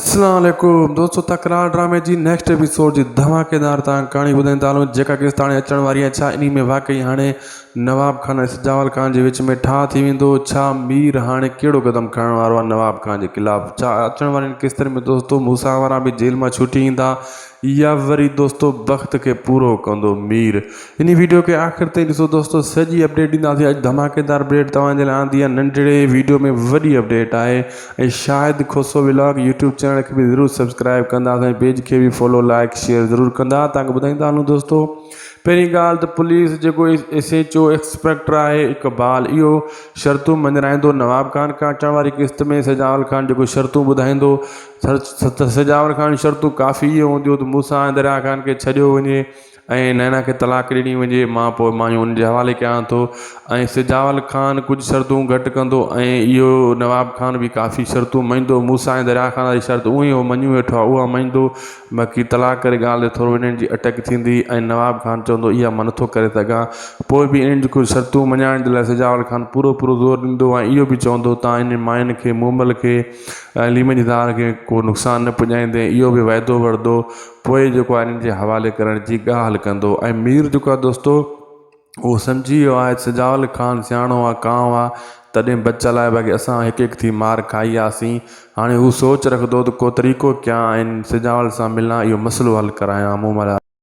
अस्सलाम वालेकुम दोस्तों, तकरार ड्रामे जी नेक्स्ट एपिसोड जी धमाकेदार कहानी ॿुधाईंदा हलूं जेका किस्त हाणे अचण वारी आहे। छा इन में वाकई हाणे नवाब खान ऐं सजावल खान जे विच में ठा थी वेंदो? छा मीर हाणे कहिड़ो क़दम खणण वारो आहे नवाब खान जे ख़िलाफ़? छा अचण वारनि किस्तनि में दोस्तों मूसा वारा भी जेल में छुटी ईंदा या वरी दोस्तों वक्त के पूरो कंदो मीर? इन वीडियो के आखिर ताईं ॾिसो दोस्तों, सॼी अपडेट ॾींदासीं। अॼु धमाकेदार अपडेट तव्हांजे लाइ आंदी आहे। नंढड़े वीडियो में वॾी अपडेट आहे ऐं शायदि खोसो व्लॉग यूट्यूब चैनल के भी ज़रूर सब्सक्राइब कंदा, पेज के भी फॉलो लाइक शेयर ज़रूर कंदा। तव्हांखे ॿुधाईंदा हलूं दोस्तों, पहिरीं ॻाल्हि त पुलिस जेको SHO इंस्पेक्टर आहे इक़बाल, इहो शर्तूं मंझराईंदो नवाब खान खां। अचण वारी किस्त में सजावल खान जेको शर्तूं ॿुधाईंदो, सजावल खान शर्तूं काफ़ी इहे हूंदियूं त मूसा ऐं दरिया खान खे छॾियो वञे ऐं नैना खे तलाक ॾिनी वञे, मां पोइ मां उनजे हवाले कयां थो। ऐं सजावल खान कुझु शर्तूं घटि कंदो ऐं इहो नवाब खान भी काफ़ी शर्तूं मञंदो। मूसा ऐं दरिया खान वारी शर्त उहो ई उहो मञी वेठो आहे, उहा मञंदो। बाक़ी तलाक करे ॻाल्हि ते थोरो इन्हनि जी अटक थींदी ऐं नवाब खान चवंदो इहा मां नथो करे सघां। पोइ बि इन्हनि जी कुझु शर्तूं मञाइण जे लाइ सजावल खान पूरो ज़ोर ॾींदो ऐं इहो बि चवंदो तव्हां इन माइनि खे, मूमल खे, लीमन दार खे को नुक़सानु न पुॼाईंदे, इहो बि वाइदो वठंदो। पोइ जेको आहे इन्हनि जे हवाले करण जी ॻाल्हि कंदो। ऐं मीर जेको आहे दोस्तों उहो सम्झी वियो आहे सजावल खान सियाणो आहे, कांव आहे, तॾहिं बच्चा लाइ बाक़ी असां हिकु हिकु थी मार खाई आसीं। हाणे हू सोच रखंदो त को तरीक़ो कयां ऐं सजावल सां मिलां, इहो मसइलो हल करायां। मूं महिल